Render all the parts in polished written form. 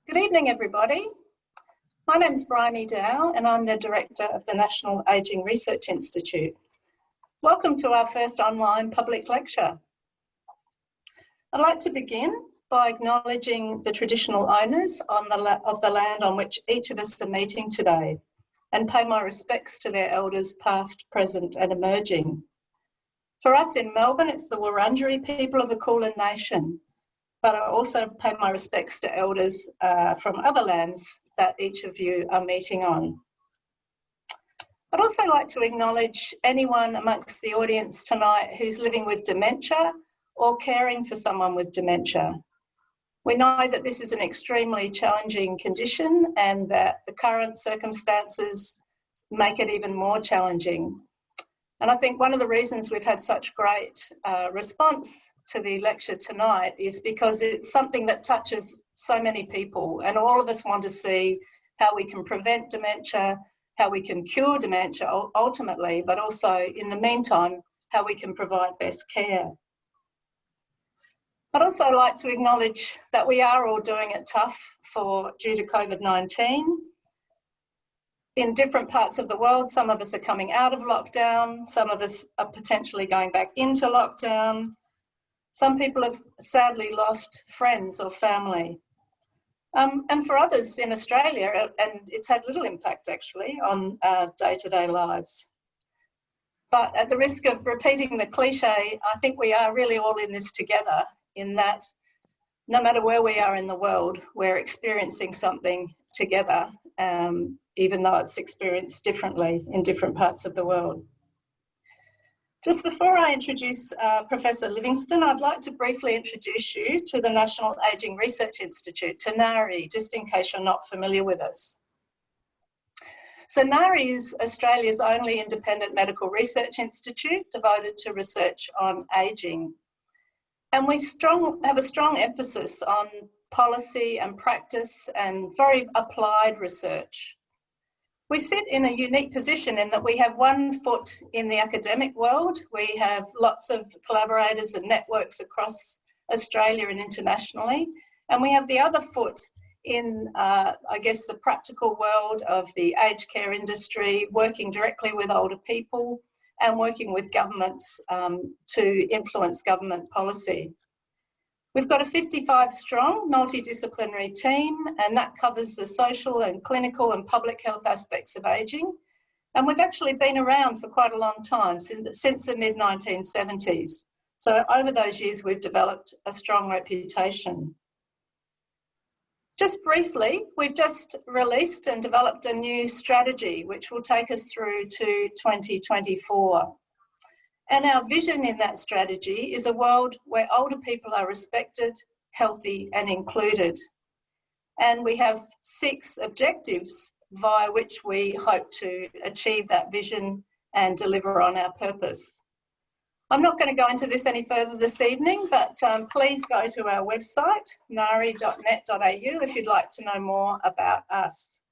Good evening, everybody. My name's Bryony Dow and I'm the Director of the National Ageing Research Institute. Welcome to our first online public lecture. I'd like to begin by acknowledging the traditional owners of the land on which each of us are meeting today and pay my respects to their elders past, present and emerging. For us in Melbourne, it's the Wurundjeri people of the Kulin Nation, but I also pay my respects to elders from other lands that each of you are meeting on. I'd also like to acknowledge anyone amongst the audience tonight who's living with dementia or caring for someone with dementia. We know that this is an extremely challenging condition and that the current circumstances make it even more challenging. And I think one of the reasons we've had such great response to the lecture tonight is because it's something that touches so many people, and all of us want to see how we can prevent dementia, how we can cure dementia ultimately, but also in the meantime, how we can provide best care. I'd also like to acknowledge that we are all doing it tough due to COVID-19. In different parts of the world, some of us are coming out of lockdown, some of us are potentially going back into lockdown. Some people have sadly lost friends or family. And for others in Australia, and it's had little impact actually on our day-to-day lives. But at the risk of repeating the cliche, I think we are really all in this together, in that no matter where we are in the world, we're experiencing something together, even though it's experienced differently in different parts of the world. Just before I introduce Professor Livingston, I'd like to briefly introduce you to the National Ageing Research Institute, to NARI, just in case you're not familiar with us. So NARI is Australia's only independent medical research institute devoted to research on ageing. And we have a strong emphasis on policy and practice and very applied research. We sit in a unique position in that we have one foot in the academic world. We have lots of collaborators and networks across Australia and internationally. And we have the other foot in, I guess, the practical world of the aged care industry, working directly with older people and working with governments to influence government policy. We've got a 55-strong multidisciplinary team, and that covers the social and clinical and public health aspects of ageing. And we've actually been around for quite a long time, since the mid-1970s. So over those years, we've developed a strong reputation. Just briefly, we've just released and developed a new strategy, which will take us through to 2024. And our vision in that strategy is a world where older people are respected, healthy and included. And we have 6 objectives via which we hope to achieve that vision and deliver on our purpose. I'm not going to go into this any further this evening, but please go to our website, nari.net.au, if you'd like to know more about us.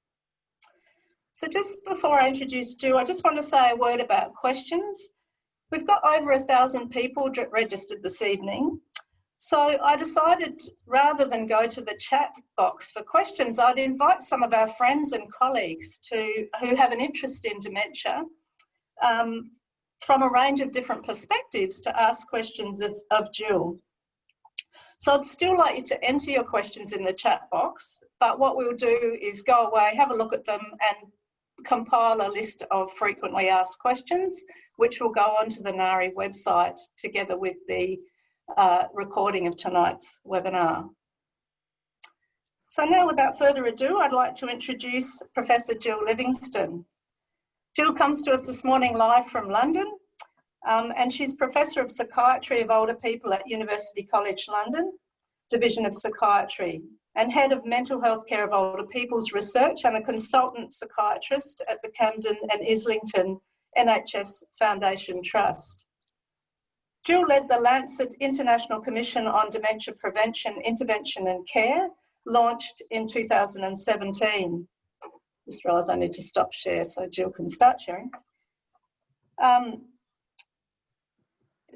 So just before I introduce Jill, I just want to say a word about questions. We've got over 1,000 people registered this evening. So I decided, rather than go to the chat box for questions, I'd invite some of our friends and colleagues who have an interest in dementia from a range of different perspectives to ask questions of Jill. So I'd still like you to enter your questions in the chat box, but what we'll do is go away, have a look at them and compile a list of frequently asked questions, which will go onto the NARI website together with the recording of tonight's webinar. So now, without further ado, I'd like to introduce Professor Gill Livingston. Jill comes to us this morning live from London, and she's Professor of Psychiatry of Older People at University College London, Division of Psychiatry, and Head of Mental Health Care of Older People's Research and a Consultant Psychiatrist at the Camden and Islington NHS Foundation Trust. Jill led the LANCET International Commission on Dementia Prevention, Intervention and Care, launched in 2017. Just realised I need to stop share so Jill can start sharing.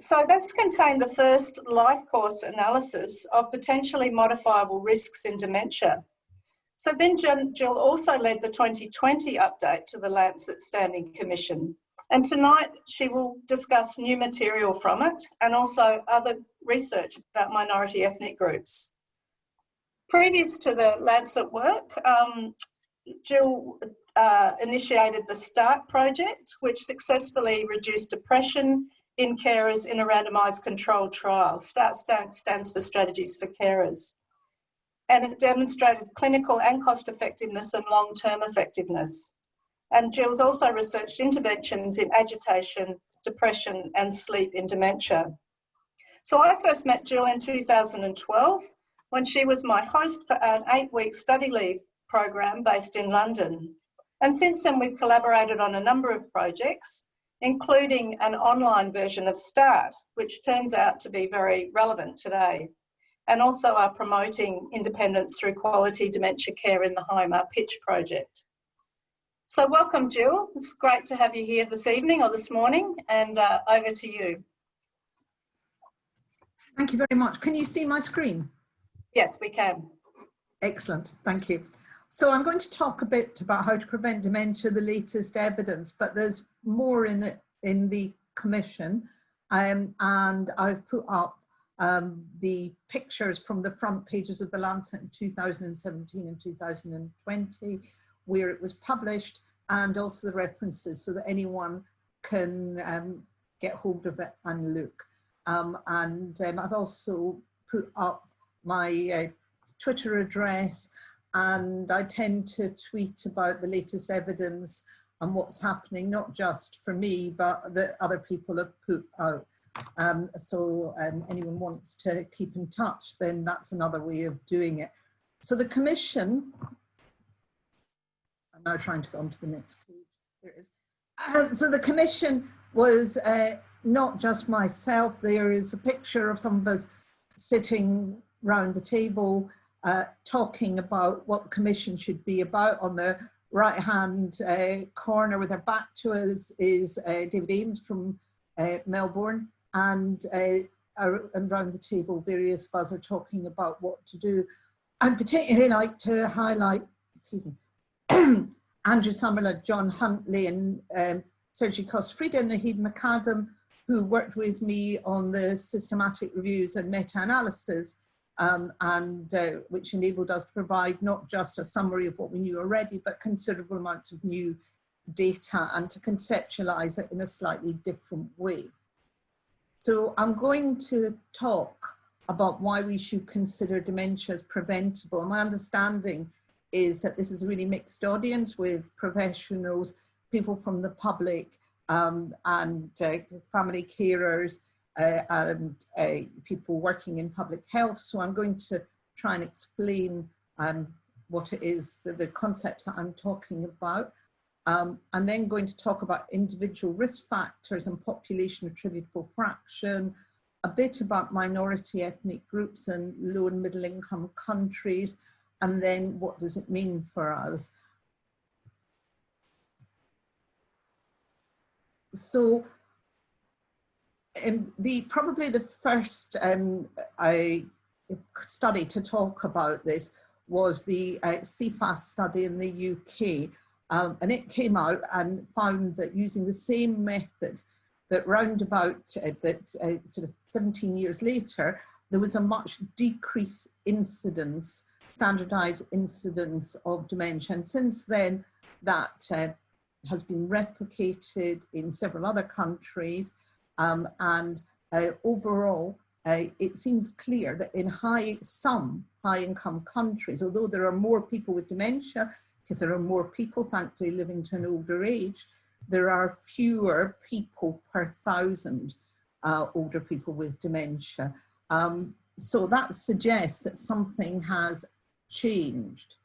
So that's contained the first life course analysis of potentially modifiable risks in dementia. So then Jill also led the 2020 update to the LANCET Standing Commission. And tonight she will discuss new material from it and also other research about minority ethnic groups. Previous to the LANCET work, Jill initiated the START project, which successfully reduced depression in carers in a randomised controlled trial. START stands for Strategies for Carers. And it demonstrated clinical and cost effectiveness and long-term effectiveness. And Jill's also researched interventions in agitation, depression and sleep in dementia. So I first met Jill in 2012 when she was my host for an 8-week study leave program based in London. And since then we've collaborated on a number of projects, including an online version of START, which turns out to be very relevant today, and also are promoting independence through quality dementia care in the home, our PITCH project. So welcome, Jill. It's great to have you here this evening or this morning, and over to you. Thank you very much. Can you see my screen? Yes, we can. Excellent, thank you. So I'm going to talk a bit about how to prevent dementia, the latest evidence, but there's more in it in the commission, and I've put up the pictures from the front pages of the Lancet in 2017 and 2020, where it was published, and also the references so that anyone can get hold of it and look. I've also put up my Twitter address, and I tend to tweet about the latest evidence and what's happening, not just for me, but that other people have put out. So anyone wants to keep in touch, then that's another way of doing it. So the commission, I'm now trying to go on to the next page, there it is. So the commission was not just myself. There is a picture of some of us sitting round the table talking about what the commission should be about. On the right hand corner with her back to us is David Ames from Melbourne, and around the table various of us are talking about what to do. I'd particularly like to highlight, excuse me, Andrew Summerlin, John Huntley and Sergi Costa-Frida and Naheed McAdam, who worked with me on the systematic reviews and meta-analysis, which enabled us to provide not just a summary of what we knew already, but considerable amounts of new data and to conceptualize it in a slightly different way. So I'm going to talk about why we should consider dementia as preventable. My understanding is that this is a really mixed audience with professionals, people from the public, and family carers, and people working in public health. So I'm going to try and explain what it is, the concepts that I'm talking about. I'm then going to talk about individual risk factors and population attributable fraction, a bit about minority ethnic groups and low and middle income countries, and then what does it mean for us. So probably the first study to talk about this was the CFAS study in the UK. And it came out and found that using the same method, that sort of 17 years later, there was a much decreased incidence, standardized incidence of dementia. And since then, that has been replicated in several other countries. Overall, it seems clear that in some high-income countries, although there are more people with dementia, because there are more people, thankfully, living to an older age, there are fewer people per 1,000 older people with dementia. So that suggests that something has changed.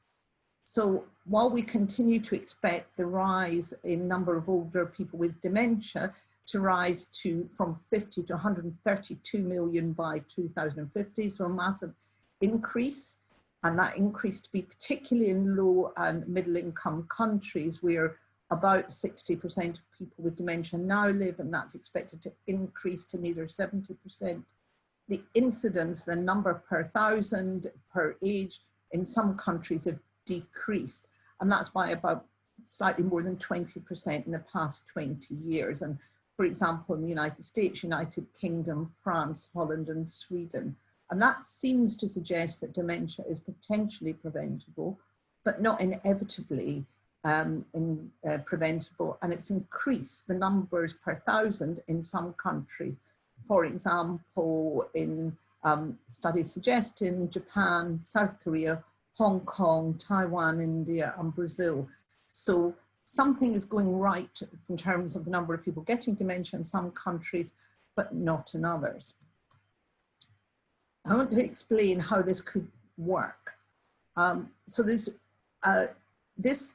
So while we continue to expect the rise in number of older people with dementia to rise from 50 to 132 million by 2050, so a massive increase, and that increase to be particularly in low and middle income countries where about 60% of people with dementia now live, and that's expected to increase to near 70%. The incidence, the number per 1,000 per age, in some countries have decreased, and that's by about slightly more than 20% in the past 20 years. And for example, in the United States, United Kingdom, France, Holland, and Sweden. And that seems to suggest that dementia is potentially preventable, but not inevitably preventable. And it's increased the numbers per thousand in some countries. For example, in studies suggest in Japan, South Korea, Hong Kong, Taiwan, India, and Brazil. So something is going right in terms of the number of people getting dementia in some countries, but not in others. I want to explain how this could work. So this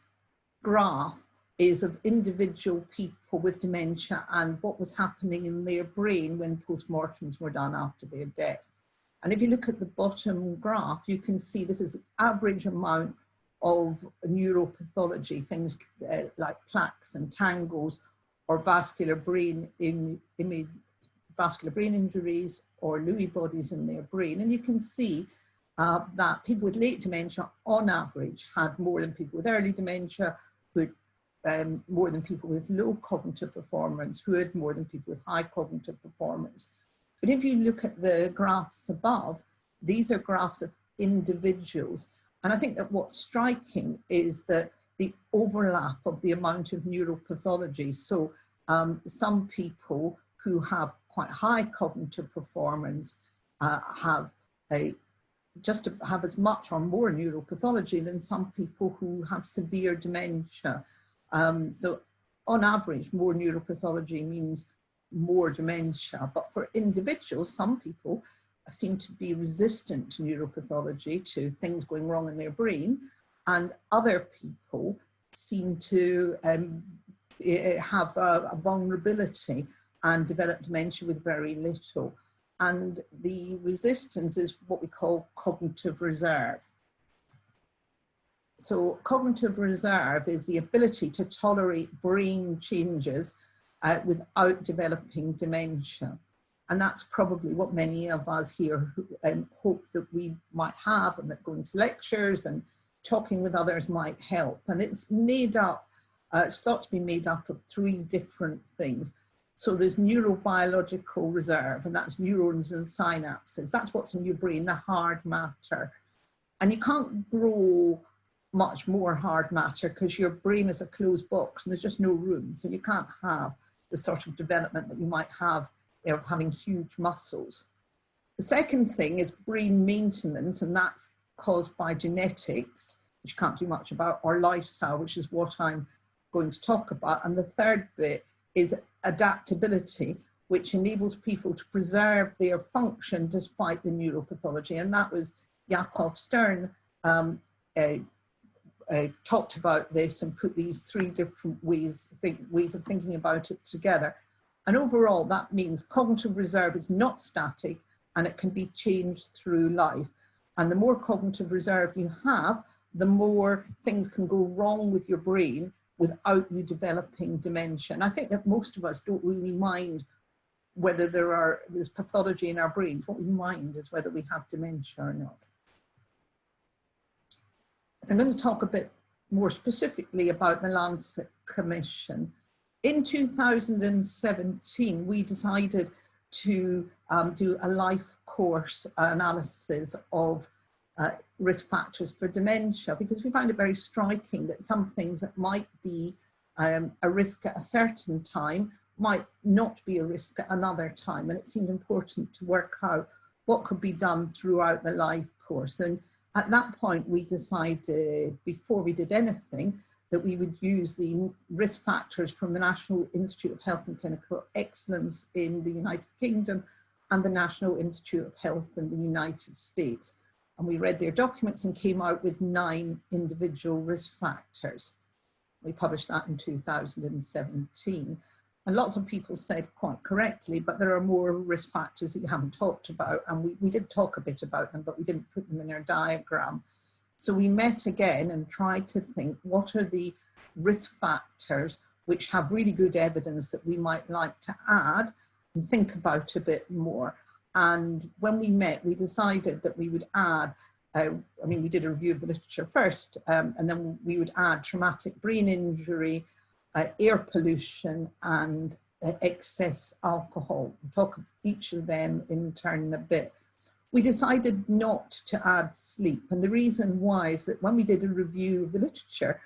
graph is of individual people with dementia and what was happening in their brain when postmortems were done after their death. And if you look at the bottom graph, you can see this is the average amount of neuropathology, things like plaques and tangles or vascular brain injuries or Lewy bodies in their brain. And you can see that people with late dementia on average had more than people with early dementia, who had more than people with low cognitive performance, who had more than people with high cognitive performance. But if you look at the graphs above, these are graphs of individuals. And I think that what's striking is that the overlap of the amount of neuropathology. So some people who have quite high cognitive performance have as much or more neuropathology than some people who have severe dementia. So on average, more neuropathology means more dementia, but for individuals, some people seem to be resistant to neuropathology, to things going wrong in their brain, and other people seem to have a vulnerability and develop dementia with very little. And the resistance is what we call cognitive reserve. So cognitive reserve is the ability to tolerate brain changes without developing dementia. And that's probably what many of us here hope that we might have, and that going to lectures and talking with others might help. And it's made up, it's thought to be made up of 3 different things. So there's neurobiological reserve, and that's neurons and synapses. That's what's in your brain, the hard matter. And you can't grow much more hard matter because your brain is a closed box and there's just no room. So you can't have the sort of development that you might have of having huge muscles. The second thing is brain maintenance, and that's caused by genetics, which you can't do much about, or lifestyle, which is what I'm going to talk about. And the third bit is adaptability, which enables people to preserve their function despite the neuropathology. And that was Yakov Stern talked about this and put these 3 different ways of thinking about it together. And overall, that means cognitive reserve is not static and it can be changed through life. And the more cognitive reserve you have, the more things can go wrong with your brain without you developing dementia. And I think that most of us don't really mind whether there's pathology in our brains. What we mind is whether we have dementia or not. So I'm going to talk a bit more specifically about the LANCET Commission. In 2017, we decided to do a life course analysis of risk factors for dementia, because we found it very striking that some things that might be a risk at a certain time might not be a risk at another time. And it seemed important to work out what could be done throughout the life course. And at that point, we decided, before we did anything, that we would use the risk factors from the National Institute of Health and Clinical Excellence in the United Kingdom and the National Institute of Health in the United States. And we read their documents and came out with 9 individual risk factors. We published that in 2017. And lots of people said quite correctly, but there are more risk factors that you haven't talked about. And we did talk a bit about them, but we didn't put them in our diagram. So we met again and tried to think, what are the risk factors which have really good evidence that we might like to add and think about a bit more. And when we met, we decided that we would add I mean, we did a review of the literature first, and then we would add traumatic brain injury, air pollution, and excess alcohol. We'll talk of each of them in turn in a bit. We decided not to add sleep, and the reason why is that when we did a review of the literature,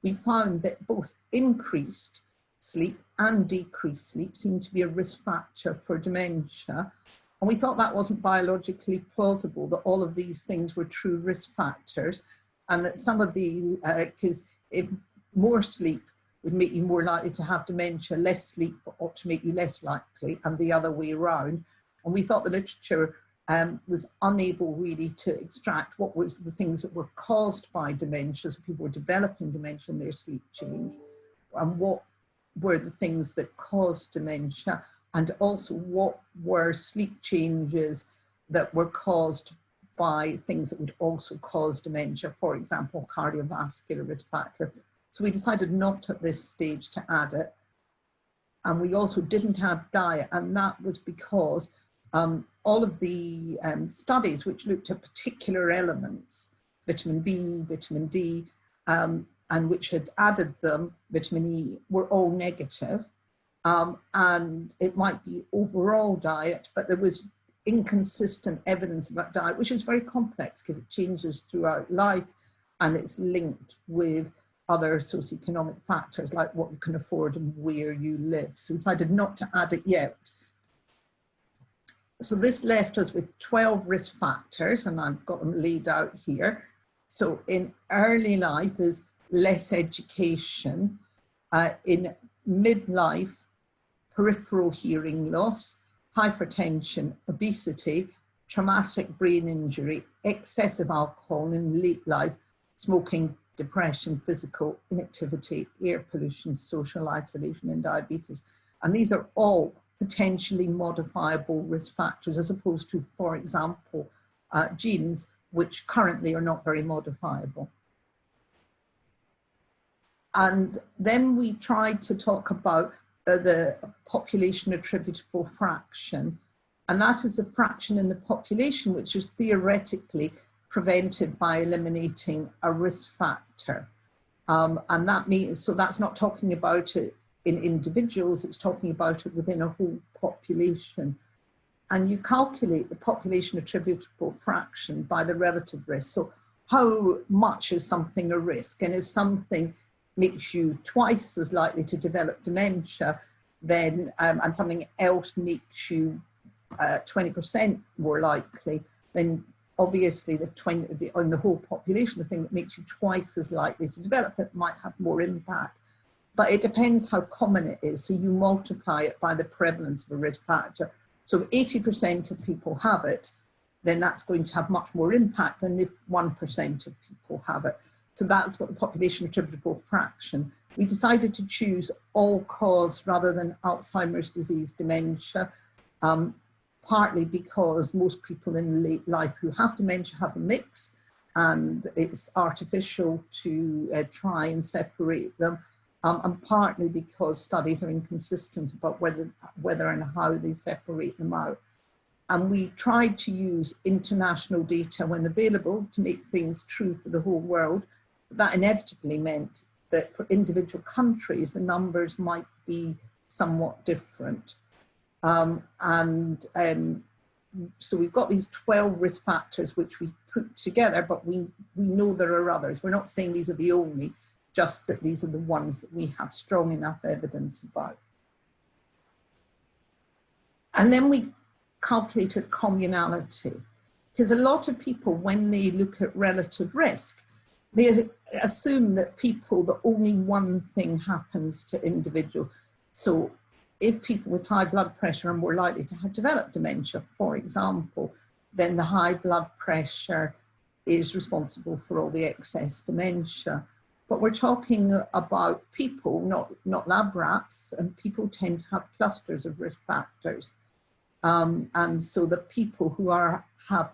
we found that both increased sleep and decreased sleep seemed to be a risk factor for dementia. And we thought that wasn't biologically plausible, that all of these things were true risk factors, and that some of the, because if more sleep would make you more likely to have dementia, less sleep ought to make you less likely, and the other way around. And we thought the literature was unable really to extract what was the things that were caused by dementia, so people were developing dementia in their sleep change, and what were the things that caused dementia, and also what were sleep changes that were caused by things that would also cause dementia, for example, cardiovascular risk factor. So we decided not at this stage to add it. And we also didn't add diet, and that was because all of the studies which looked at particular elements, vitamin B, vitamin D, and which had added them, vitamin E, were all negative. And it might be overall diet, but there was inconsistent evidence about diet, which is very complex because it changes throughout life, and it's linked with other socioeconomic factors like what you can afford and where you live. So we decided not to add it yet. So this left us with 12 risk factors, and I've got them laid out here. So in early life, there's less education. In midlife, peripheral hearing loss, hypertension, obesity, traumatic brain injury, excessive alcohol, and in late life, smoking, depression, physical inactivity, air pollution, social isolation, and diabetes. And these are all potentially modifiable risk factors, as opposed to, for example, genes, which currently are not very modifiable. And then we tried to talk about the population attributable fraction. And that is the fraction in the population which is theoretically prevented by eliminating a risk factor. And that means, so that's not talking about it in individuals, it's talking about it within a whole population. And you calculate the population attributable fraction by the relative risk. So how much is something a risk? And if something makes you twice as likely to develop dementia, then, and something else makes you 20% more likely, then obviously on the whole population, the thing that makes you twice as likely to develop it might have more impact. But it depends how common it is. So you multiply it by the prevalence of a risk factor. So if 80% of people have it, then that's going to have much more impact than if 1% of people have it. So that's what the population attributable fraction. We decided to choose all cause rather than Alzheimer's disease dementia, partly because most people in late life who have dementia have a mix, and it's artificial to try and separate them, and partly because studies are inconsistent about whether and how they separate them out. And we tried to use international data when available to make things true for the whole world. That inevitably meant that for individual countries, the numbers might be somewhat different. So we've got these 12 risk factors which we put together, but we know there are others. We're not saying these are the only, just that these are the ones that we have strong enough evidence about. And then we calculated communality, because a lot of people, when they look at relative risk, they assume that only one thing happens to individuals. So if people with high blood pressure are more likely to have developed dementia, for example, then the high blood pressure is responsible for all the excess dementia. But we're talking about people, not lab rats, and people tend to have clusters of risk factors. And so the people who have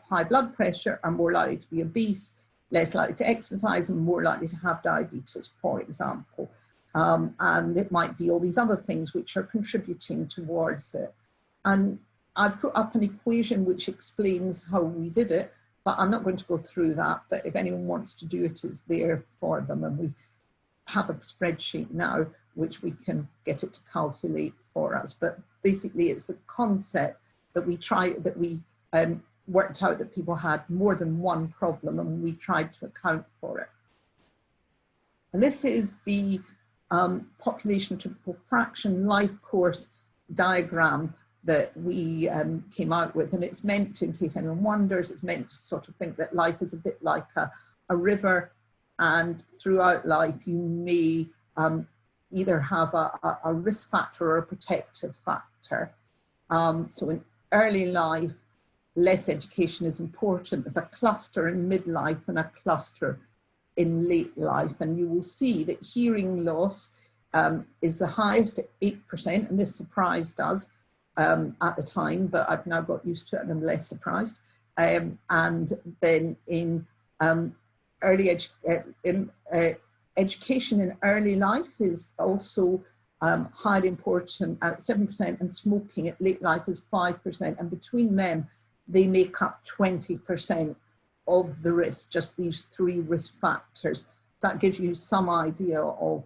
high blood pressure are more likely to be obese, less likely to exercise, and more likely to have diabetes, for example. And it might be all these other things which are contributing towards it. And I've put up an equation which explains how we did it. but I'm not going to go through that. But if anyone wants to do it, it's there for them. And we have a spreadsheet now, which we can get it to calculate for us. But basically, it's the concept that we worked out that people had more than one problem, and we tried to account for it. And this is the population typical fraction life course diagram that we came out with. And it's meant to, in case anyone wonders, it's meant to sort of think that life is a bit like a river, and throughout life you may either have a risk factor or a protective factor. So in early life, less education is important. There's a cluster in midlife and a cluster in late life. And you will see that hearing loss is the highest at 8%, and this surprised us at the time, but I've now got used to it and I'm less surprised. And then in education in early life is also highly important at 7%, and smoking at late life is 5%, and between them they make up 20% of the risk, just these three risk factors. That gives you some idea of,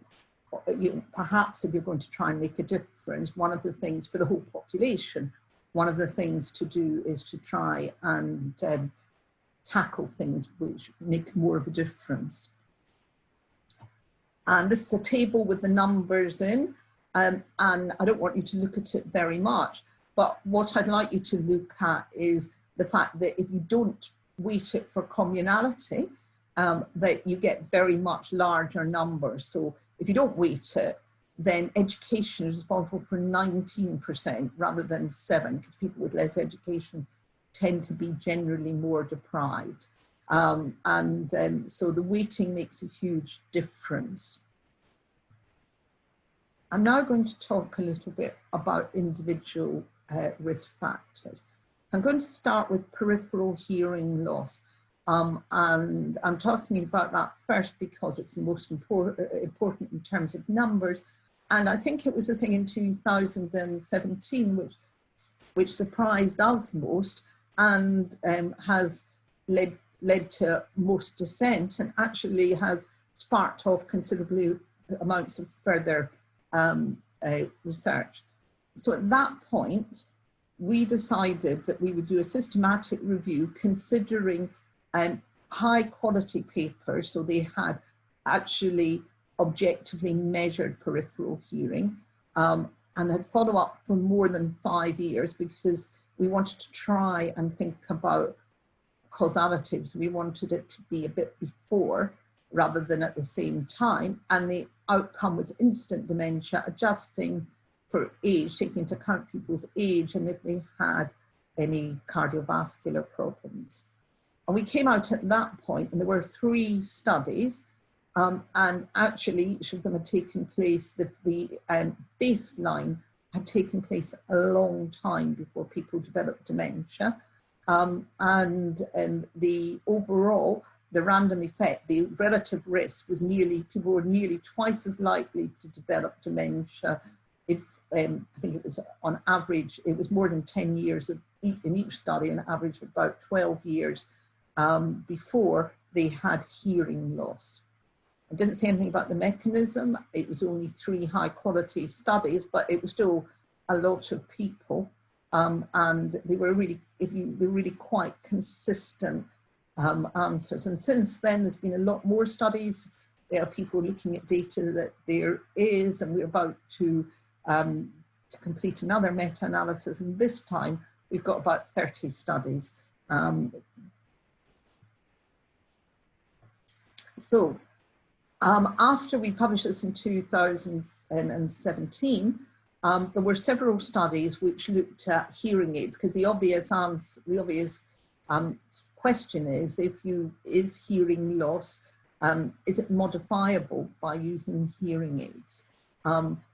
perhaps if you're going to try and make a difference, one of the things for the whole population, one of the things to do is to try and tackle things which make more of a difference. And this is a table with the numbers in, and I don't want you to look at it very much, but what I'd like you to look at is the fact that if you don't weight it for communality, that you get very much larger numbers. So if you don't weight it, then education is responsible for 19% rather than 7%, because people with less education tend to be generally more deprived. So the weighting makes a huge difference. I'm now going to talk a little bit about individual risk factors. I'm going to start with peripheral hearing loss. And I'm talking about that first because it's the most important in terms of numbers. And I think it was a thing in 2017 which surprised us most, and has led to most dissent, and actually has sparked off considerable amounts of further research. So at that point, we decided that we would do a systematic review considering high quality papers, so they had actually objectively measured peripheral hearing, and had follow up for more than 5 years, because we wanted to try and think about causality. So we wanted it to be a bit before rather than at the same time, and the outcome was instant dementia, adjusting for age, taking into account people's age and if they had any cardiovascular problems. And we came out at that point, and there were 3 studies, and actually each of them had taken place, the baseline had taken place a long time before people developed dementia. The overall, the random effect, the relative risk was people were nearly twice as likely to develop dementia if, I think it was on average, it was more than 10 years in each study, on average about 12 years before they had hearing loss. I didn't say anything about the mechanism. It was only 3 high quality studies, but it was still a lot of people. And they were really, they're really quite consistent answers. And since then, there's been a lot more studies. There are people looking at data that there is, and we're about to complete another meta-analysis. And this time, we've got about 30 studies. After we published this in 2017, there were several studies which looked at hearing aids, because the obvious question is, is hearing loss, is it modifiable by using hearing aids?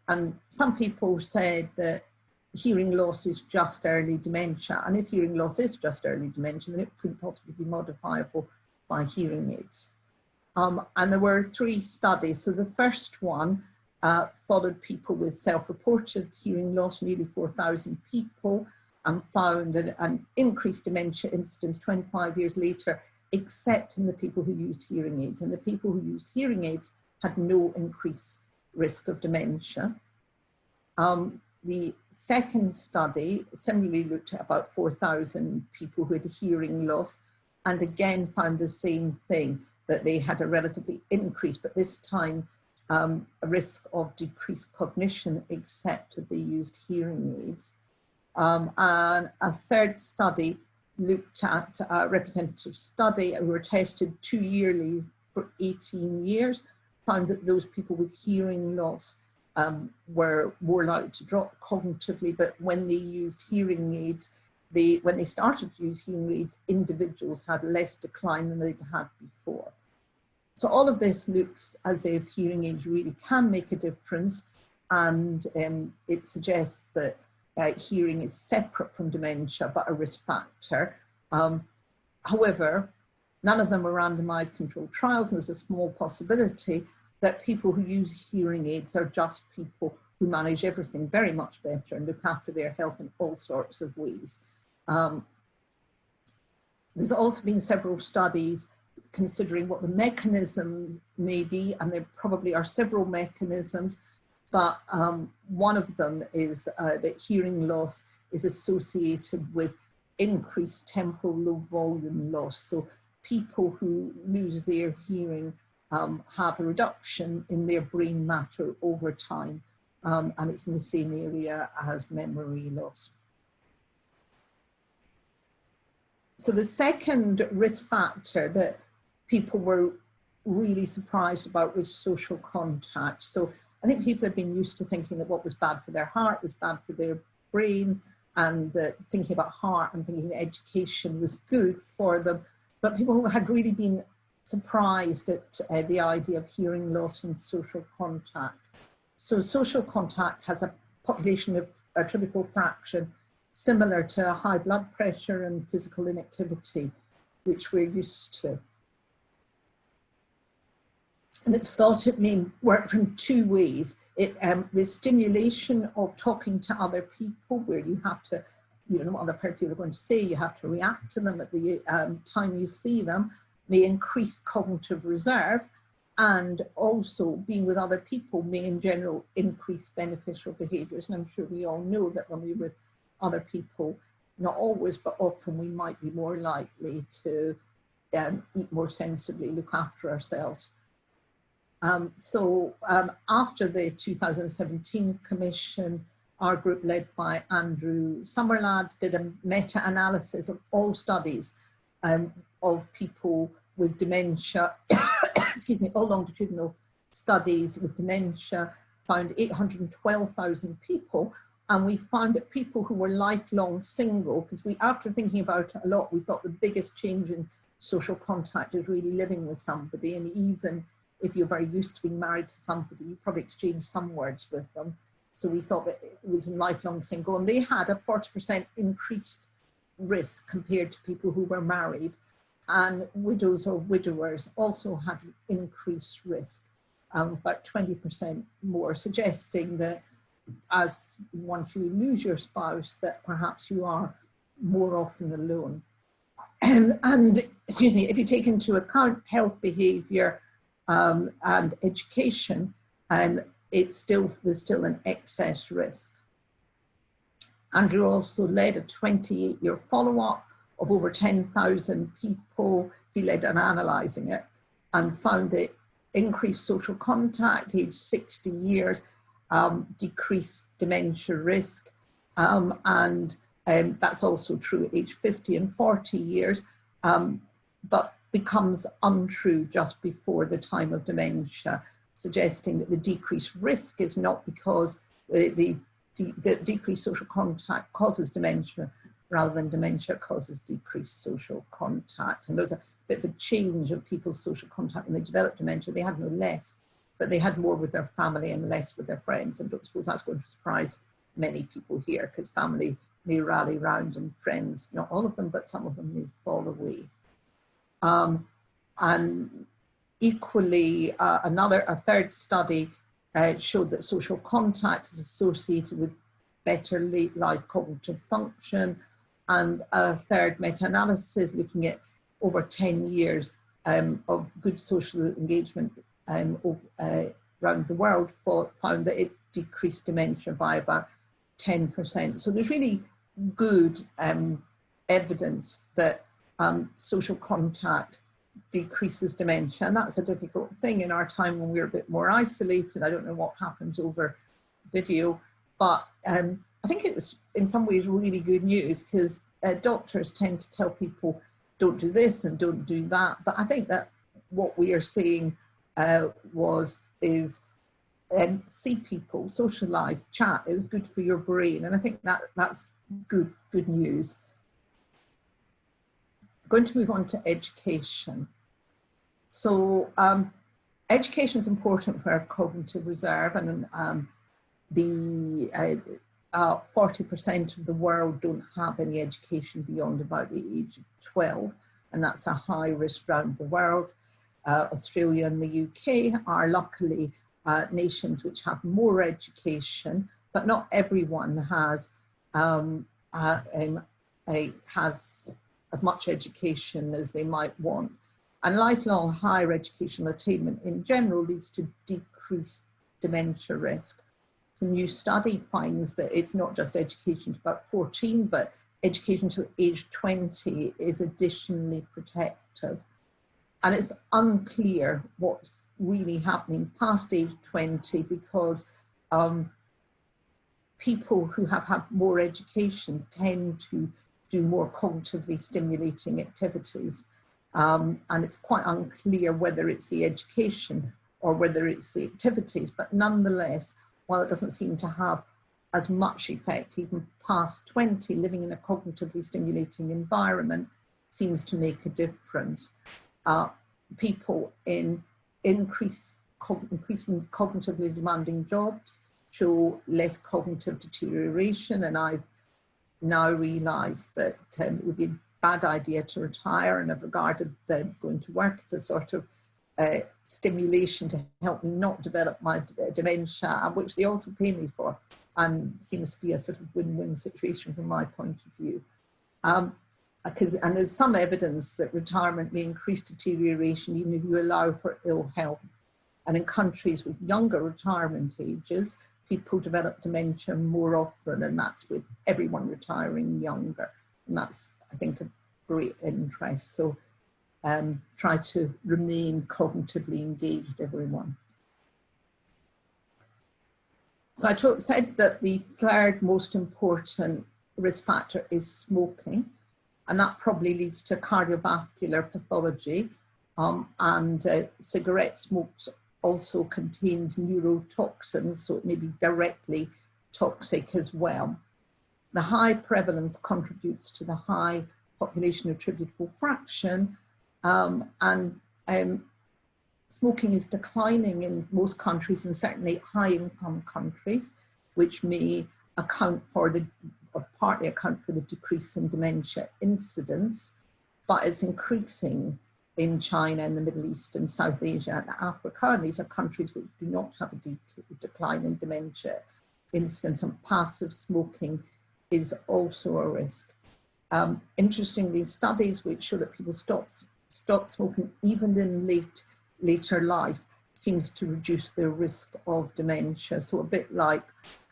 And some people said that hearing loss is just early dementia, and if hearing loss is just early dementia, then it couldn't possibly be modifiable by hearing aids. And there were 3 studies. So the first one followed people with self-reported hearing loss, nearly 4,000 people, and found an increased dementia incidence 25 years later, except in the people who used hearing aids. And the people who used hearing aids had no increased risk of dementia. The second study similarly looked at about 4,000 people who had hearing loss, and again found the same thing, that they had a relatively increase, but this time a risk of decreased cognition, except if they used hearing aids. And a third study looked at a representative study, and we were tested 2 yearly for 18 years, found that those people with hearing loss were more likely to drop cognitively, but when they used hearing aids, when they started to use hearing aids, individuals had less decline than they'd had before. So all of this looks as if hearing aids really can make a difference, and it suggests that hearing is separate from dementia, but a risk factor. However, none of them are randomized controlled trials, and there's a small possibility that people who use hearing aids are just people who manage everything very much better and look after their health in all sorts of ways. There's also been several studies considering what the mechanism may be, and there probably are several mechanisms, but one of them is that hearing loss is associated with increased temporal low volume loss. So people who lose their hearing have a reduction in their brain matter over time, and it's in the same area as memory loss. So the second risk factor that people were really surprised about was social contact. So I think people had been used to thinking that what was bad for their heart was bad for their brain, and that thinking about heart and thinking that education was good for them. But people who had really been surprised at the idea of hearing loss from social contact. So social contact has a population of attributable fraction similar to high blood pressure and physical inactivity, which we're used to. And it's thought it may work from two ways. The stimulation of talking to other people, where you have to, you know what other people are going to say, you have to react to them at the time you see them, may increase cognitive reserve, and also being with other people may in general increase beneficial behaviours. And I'm sure we all know that when we're with other people, not always, but often, we might be more likely to eat more sensibly, look after ourselves. After the 2017 commission, our group led by Andrew Summerlad did a meta-analysis of all studies of people with dementia, excuse me, all longitudinal studies with dementia, found 812,000 people, and we found that people who were lifelong single, because after thinking about it a lot, we thought the biggest change in social contact is really living with somebody, and even if you're very used to being married to somebody, you probably exchange some words with them. So we thought that it was lifelong single, and they had a 40% increased risk compared to people who were married, and widows or widowers also had an increased risk, about 20% more, suggesting that as once you lose your spouse, that perhaps you are more often alone. And excuse me, if you take into account health, behaviour, and education, there's still an excess risk. Andrew also led a 28-year follow-up of over 10,000 people. He led on analysing it and found that increased social contact, age 60 years, decreased dementia risk, and that's also true at age 50 and 40 years, but becomes untrue just before the time of dementia, suggesting that the decreased risk is not because the decreased social contact causes dementia, rather than dementia causes decreased social contact. And there's a bit of a change of people's social contact when they developed dementia. They had no less, but they had more with their family and less with their friends. And I don't suppose that's going to surprise many people here, because family may rally round and friends, not all of them, but some of them may fall away. And equally, a third study showed that social contact is associated with better late life cognitive function. And a third meta-analysis looking at over 10 years of good social engagement around the world found that it decreased dementia by about 10%. So there's really good evidence that social contact decreases dementia, and that's a difficult thing in our time when we're a bit more isolated. I don't know what happens over video, but I think it's in some ways really good news, because doctors tend to tell people don't do this and don't do that, but I think that what we are seeing is see people, socialize, chat is good for your brain, and I think that's good news. I'm going to move on to education. So education is important for our cognitive reserve, and 40% of the world don't have any education beyond about the age of 12, and that's a high risk around the world. Australia and the UK are luckily nations which have more education, but not everyone has as much education as they might want. And lifelong higher educational attainment in general leads to decreased dementia risk. A new study finds that it's not just education to about 14, but education to age 20 is additionally protective. And it's unclear what's really happening past age 20, because people who have had more education tend to do more cognitively stimulating activities. And it's quite unclear whether it's the education or whether it's the activities, but nonetheless, while it doesn't seem to have as much effect even past 20, living in a cognitively stimulating environment seems to make a difference. People in increasing cognitively demanding jobs show less cognitive deterioration, and I've now realised that it would be a bad idea to retire, and I've regarded going to work as a sort of stimulation to help me not develop my dementia, which they also pay me for, and seems to be a sort of win-win situation from my point of view. And there's some evidence that retirement may increase deterioration even if you allow for ill health. And in countries with younger retirement ages, people develop dementia more often, and that's with everyone retiring younger. And that's, I think, of great interest. So try to remain cognitively engaged, everyone. So I said that the third most important risk factor is smoking, and that probably leads to cardiovascular pathology, and cigarette smoke also contains neurotoxins, so it may be directly toxic as well. The high prevalence contributes to the high population attributable fraction, and smoking is declining in most countries, and certainly high-income countries, which may account for or partly account for the decrease in dementia incidence, but it's increasing in China and the Middle East and South Asia and Africa, and these are countries which do not have a decline in dementia incidence, and passive smoking is also a risk. Interestingly, studies which show that people stop smoking even in later life seems to reduce their risk of dementia. So a bit like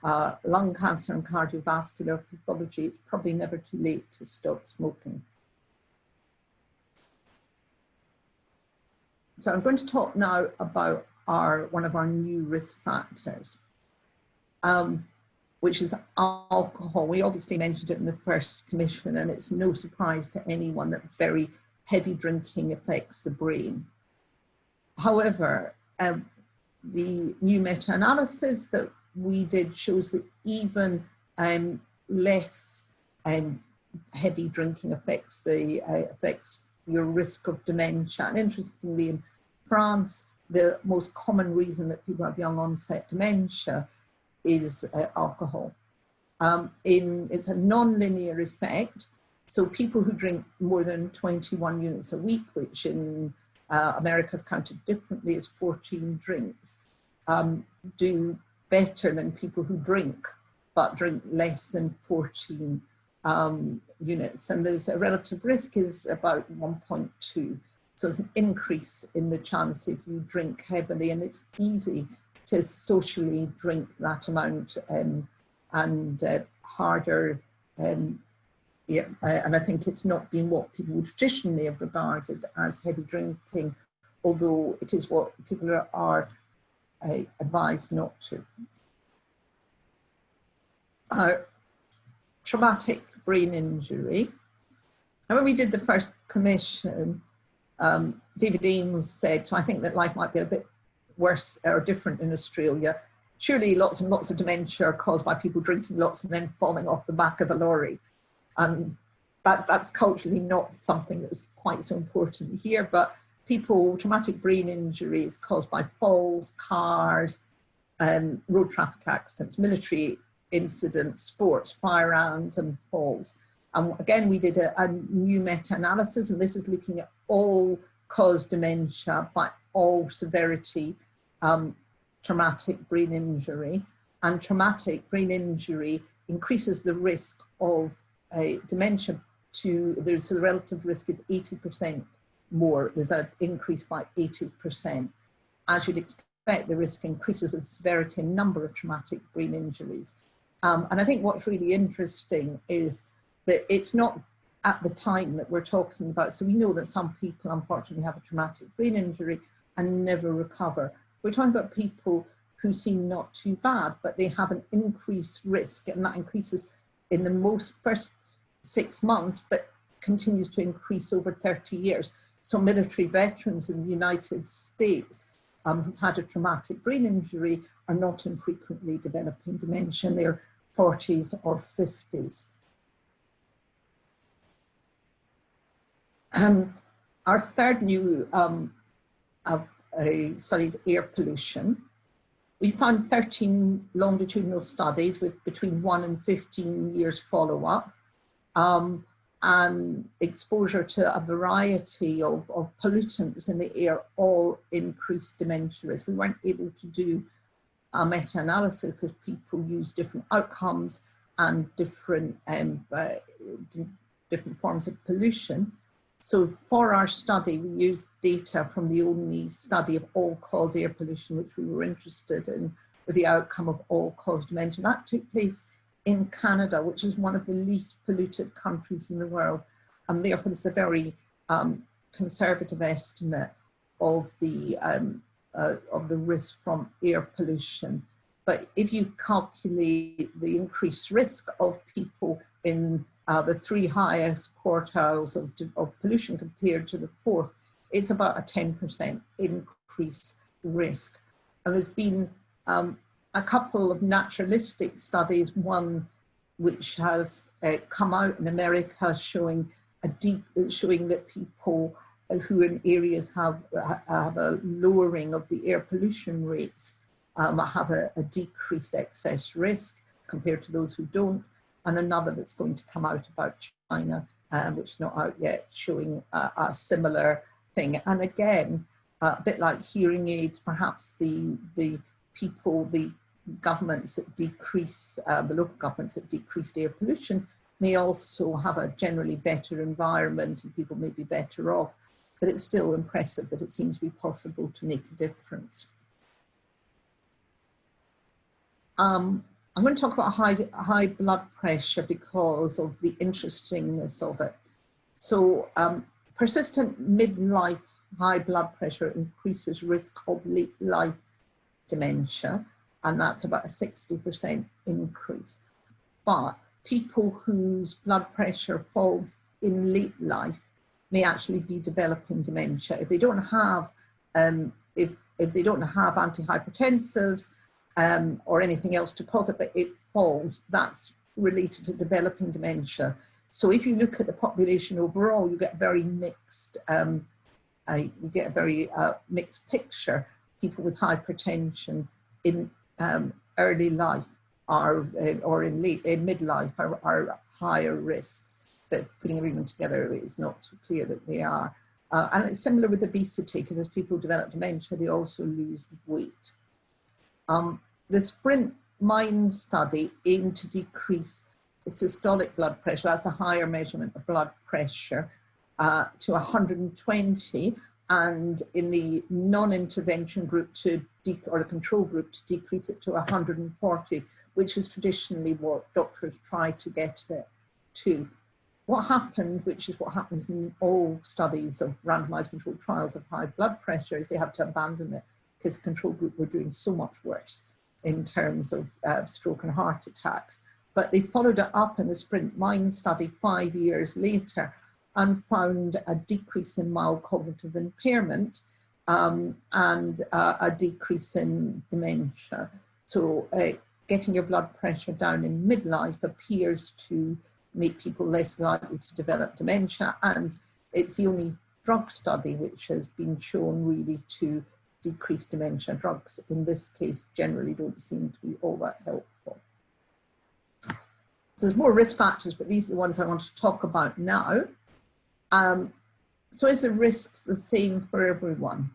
lung cancer and cardiovascular pathology, it's probably never too late to stop smoking. So I'm going to talk now about one of our new risk factors, which is alcohol. We obviously mentioned it in the first commission, and it's no surprise to anyone that very heavy drinking affects the brain. However, the new meta-analysis that we did shows that even less heavy drinking affects your risk of dementia. And interestingly, in France, the most common reason that people have young onset dementia is alcohol. It's a non-linear effect. So people who drink more than 21 units a week, which in America is counted differently as 14 drinks, do better than people who drink but drink less than 14 units. And there's a relative risk is about 1.2. So it's an increase in the chance if you drink heavily, and it's easy to socially drink that amount and harder. Yeah, and I think it's not been what people would traditionally have regarded as heavy drinking, although it is what people are advised not to. Traumatic brain injury. And when we did the first commission, David Ames said, so I think that life might be a bit worse or different in Australia. Surely lots and lots of dementia are caused by people drinking lots and then falling off the back of a lorry. And that's culturally not something that's quite so important here, but traumatic brain injuries caused by falls, cars, road traffic accidents, military incidents, sports, firearms and falls. And again, we did a new meta-analysis, and this is looking at all-cause dementia by all severity, traumatic brain injury. And traumatic brain injury increases the risk of dementia so the relative risk is 80% more. There's an increase by 80%. As you'd expect, the risk increases with severity and number of traumatic brain injuries. And I think what's really interesting is that it's not at the time that we're talking about. So we know that some people unfortunately have a traumatic brain injury and never recover. We're talking about people who seem not too bad, but they have an increased risk, and that increases in the first 6 months, but continues to increase over 30 years. So military veterans in the United States who've had a traumatic brain injury are not infrequently developing dementia in their 40s or 50s. Our third new study is air pollution. We found 13 longitudinal studies with between 1 and 15 years follow-up, and exposure to a variety of pollutants in the air all increased dementia risk. We weren't able to do a meta-analysis because people use different outcomes and different forms of pollution. So for our study, we used data from the only study of all-cause air pollution, which we were interested in, with the outcome of all-cause dementia. That took place in Canada, which is one of the least polluted countries in the world. And therefore, it's a very conservative estimate of the risk from air pollution. But if you calculate the increased risk of people in the 3 highest quartiles of pollution compared to the 4th, it's about a 10% increase risk. And there's been a couple of naturalistic studies, one which has come out in America showing that people who in areas have a lowering of the air pollution rates have a decreased excess risk compared to those who don't. And another that's going to come out about China, which is not out yet, showing a similar thing. And again, a bit like hearing aids, perhaps the governments that decrease, the local governments that decreased air pollution may also have a generally better environment and people may be better off. But it's still impressive that it seems to be possible to make a difference. I'm going to talk about high blood pressure because of the interestingness of it. So persistent midlife high blood pressure increases risk of late life dementia, and that's about a 60% increase. But people whose blood pressure falls in late life may actually be developing dementia if they don't have if they don't have antihypertensives or anything else to cause it, but it falls. That's related to developing dementia. So if you look at the population overall, you get a very mixed mixed picture. People with hypertension in early life or in midlife are higher risks. But putting everyone together is not so clear that they are. And it's similar with obesity, because as people develop dementia, they also lose weight. The SPRINT mind study aimed to decrease systolic blood pressure, that's a higher measurement of blood pressure, to 120, and in the non-intervention group or the control group to decrease it to 140, which is traditionally what doctors try to get it to. What happened, which is what happens in all studies of randomized controlled trials of high blood pressure, is they have to abandon it because the control group were doing so much worse in terms of stroke and heart attacks. But they followed it up in the SPRINT Mind study 5 years later and found a decrease in mild cognitive impairment and a decrease in dementia. So getting your blood pressure down in midlife appears to make people less likely to develop dementia, and it's the only drug study which has been shown really to decrease dementia. Drugs in this case generally don't seem to be all that helpful. So there's more risk factors, but these are the ones I want to talk about now. So is the risks the same for everyone?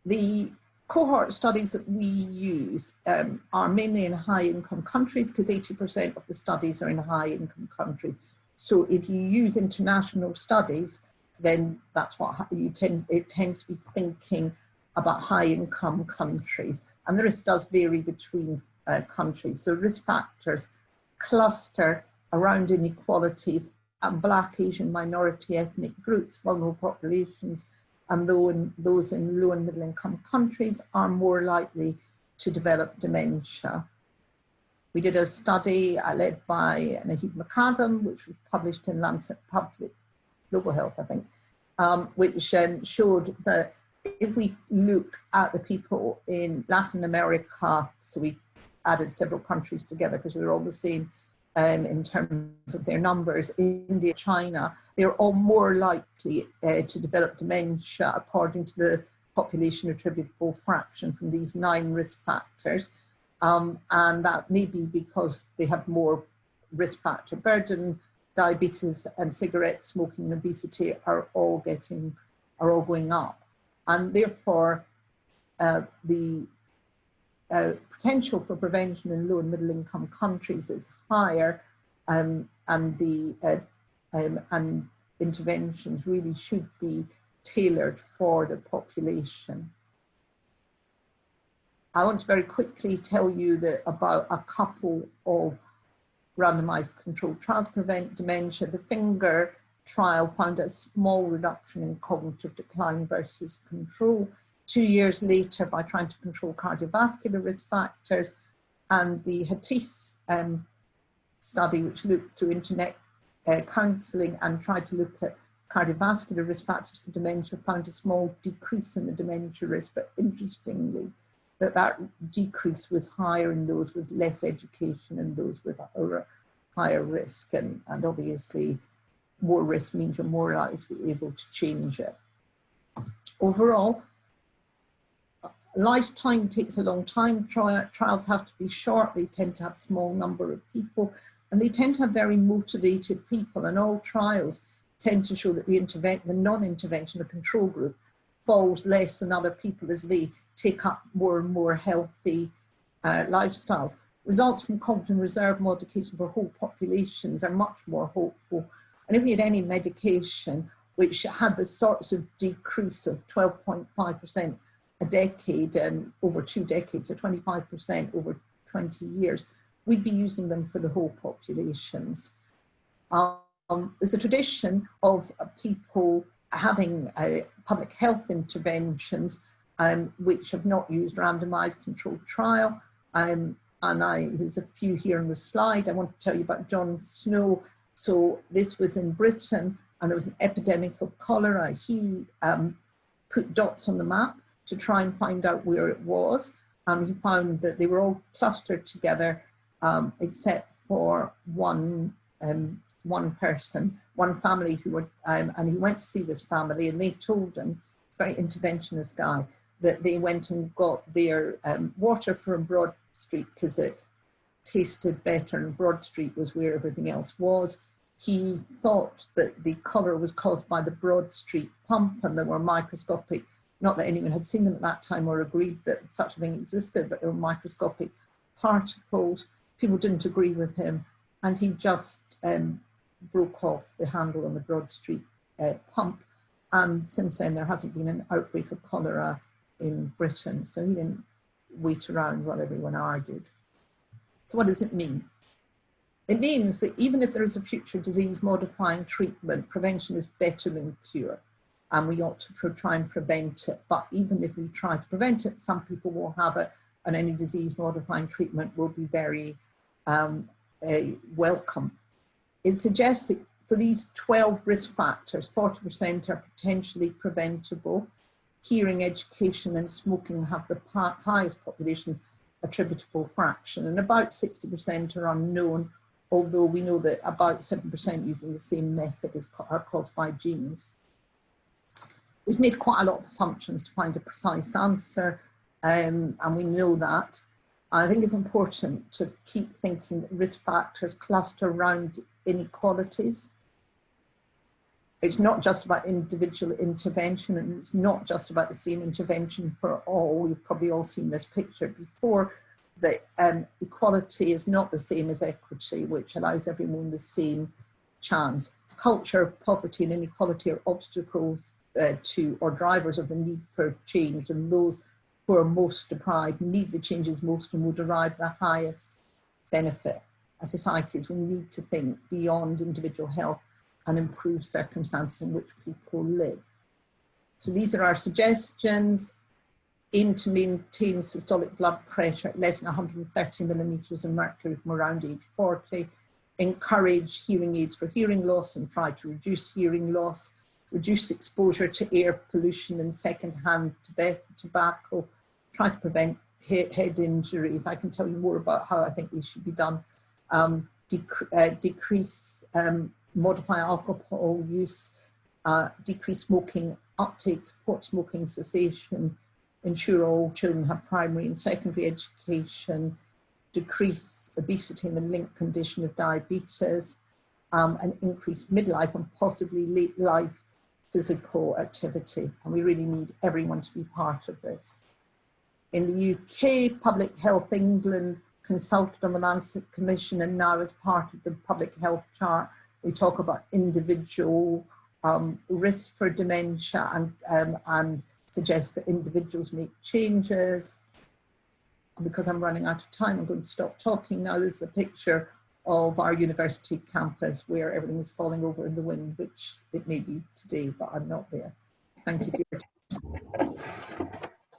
The cohort studies that we used are mainly in high-income countries, because 80% of the studies are in high-income countries. So if you use international studies, then that's what it tends to be thinking about high-income countries. And the risk does vary between countries. So risk factors cluster around inequalities and Black, Asian, minority ethnic groups, vulnerable populations, and those in low and middle income countries are more likely to develop dementia. We did a study led by Naheed McAdam, which was published in Lancet Public Global Health, I think, which showed that if we look at the people in Latin America, so we added several countries together because we were all the same in terms of their numbers, India, China, they're all more likely to develop dementia according to the population attributable fraction from these 9 risk factors. And that may be because they have more risk factor burden. Diabetes and cigarette smoking and obesity are all going up. And therefore, the potential for prevention in low and middle income countries is higher, and interventions really should be tailored for the population. I want to very quickly tell you about a couple of randomized controlled trials to prevent dementia. The FINGER trial found a small reduction in cognitive decline versus control 2 years later by trying to control cardiovascular risk factors. And the HATIS study, which looked through internet counselling and tried to look at cardiovascular risk factors for dementia, found a small decrease in the dementia risk, but interestingly, that decrease was higher in those with less education and those with a higher risk. And obviously, more risk means you're more likely to be able to change it. Overall, lifetime takes a long time. Trials have to be short. They tend to have a small number of people, and they tend to have very motivated people. And all trials tend to show that the non-intervention, the control group, falls less than other people as they take up more and more healthy lifestyles. Results from cognitive reserve modification for whole populations are much more hopeful. And if we had any medication which had the sorts of decrease of 12.5% a decade and over 2 decades, or 25% over 20 years, we'd be using them for the whole populations. There's a tradition of people having public health interventions which have not used randomized controlled trial. There's a few here on the slide. I want to tell you about John Snow. So this was in Britain, and there was an epidemic of cholera. He put dots on the map to try and find out where it was. He found that they were all clustered together except for one person, one family who were, and he went to see this family, and they told him, very interventionist guy, that they went and got their water from Broad Street because it tasted better, and Broad Street was where everything else was. He thought that the cholera was caused by the Broad Street pump, and there were not that anyone had seen them at that time or agreed that such a thing existed, but there were microscopic particles. People didn't agree with him, and he just broke off the handle on the Broad Street pump. And since then, there hasn't been an outbreak of cholera in Britain. So he didn't wait around while everyone argued. So what does it mean? It means that even if there is a future disease-modifying treatment, prevention is better than cure, and we ought to try and prevent it. But even if we try to prevent it, some people will have it, and any disease-modifying treatment will be very welcome. It suggests that for these 12 risk factors, 40% are potentially preventable. Hearing, education, and smoking have the highest population attributable fraction, and about 60% are unknown, although we know that about 7% using the same method are caused by genes. We've made quite a lot of assumptions to find a precise answer, and we know that. I think it's important to keep thinking that risk factors cluster around inequalities. It's not just about individual intervention, and it's not just about the same intervention for all. You've probably all seen this picture before, that equality is not the same as equity, which allows everyone the same chance. Culture, poverty, and inequality are obstacles to or drivers of the need for change, and those who are most deprived need the changes most and will derive the highest benefit. As societies, we need to think beyond individual health and improve circumstances in which people live. So these are our suggestions. Aim to maintain systolic blood pressure at less than 130 millimeters of mercury from around age 40. Encourage hearing aids for hearing loss and try to reduce hearing loss. Reduce exposure to air pollution and secondhand tobacco. Try to prevent head injuries. I can tell you more about how I think these should be done. Decrease modify alcohol use, decrease smoking uptake, support smoking cessation, ensure all children have primary and secondary education, decrease obesity and the linked condition of diabetes, and increase midlife and possibly late life physical activity. And we really need everyone to be part of this. In the UK, Public Health England consulted on the LANCET Commission, and now as part of the Public Health Chart, we talk about individual risks for dementia and suggest that individuals make changes. And because I'm running out of time, I'm going to stop talking now. This is a picture of our university campus where everything is falling over in the wind, which it may be today, but I'm not there. Thank you for your time.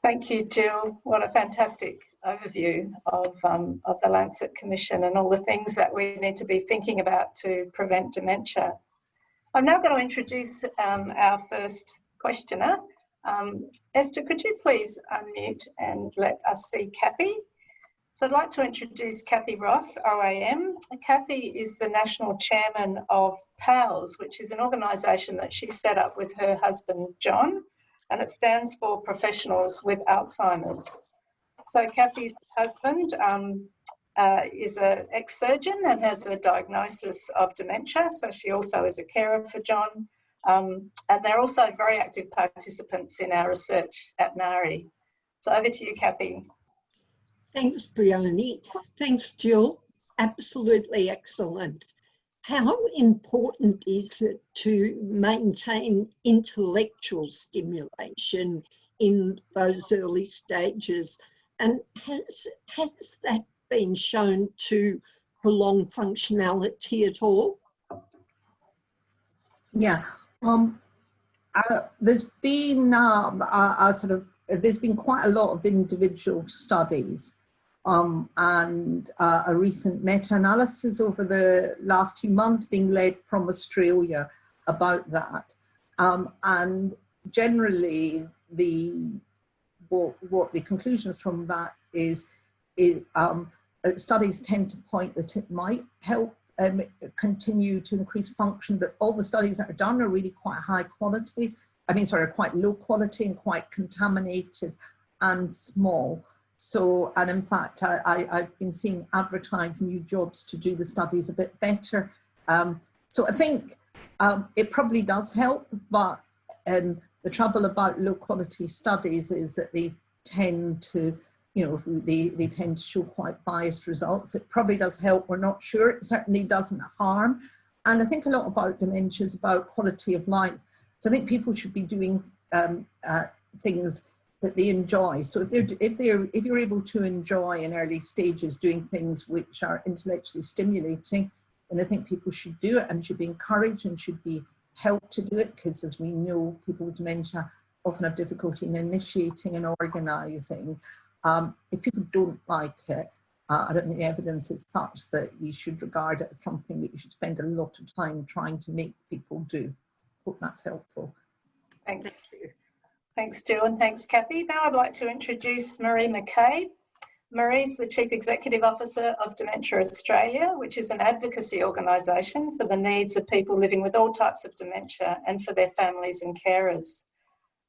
Thank you, Jill. What a fantastic overview of the LANCET Commission and all the things that we need to be thinking about to prevent dementia. I'm now going to introduce our first questioner. Esther, could you please unmute and let us see Kathy? So I'd like to introduce Kathy Roth, OAM. Kathy is the National Chairman of PALS, which is an organisation that she set up with her husband, John, and it stands for Professionals with Alzheimer's. So Kathy's husband is an ex-surgeon and has a diagnosis of dementia, so she also is a carer for John. And they're also very active participants in our research at NARI. So over to you, Kathy. Thanks, Brioni. Thanks, Jill. Absolutely excellent. How important is it to maintain intellectual stimulation in those early stages? And has that been shown to prolong functionality at all? Yeah, there's been there's been quite a lot of individual studies and a recent meta-analysis over the last few months being led from Australia about that. And generally, what the conclusions from that is studies tend to point that it might help continue to increase function, but all the studies that are done are really quite high quality. Quite low quality and quite contaminated and small. So, and in fact, I've been seeing advertised new jobs to do the studies a bit better. So I think it probably does help, but the trouble about low quality studies is that they tend to you know, they tend to show quite biased results. It probably does help, we're not sure. It certainly doesn't harm. And I think a lot about dementia is about quality of life. So I think people should be doing things that they enjoy. So if you're able to enjoy in early stages doing things which are intellectually stimulating, then I think people should do it and should be encouraged and should be helped to do it, because as we know, people with dementia often have difficulty in initiating and organising. If people don't like it, I don't think the evidence is such that you should regard it as something that you should spend a lot of time trying to make people do. Hope that's helpful. Thanks. Thanks, Jill, and thanks, Kathy. Now I'd like to introduce Marie McCabe. Marie's the Chief Executive Officer of Dementia Australia, which is an advocacy organisation for the needs of people living with all types of dementia and for their families and carers.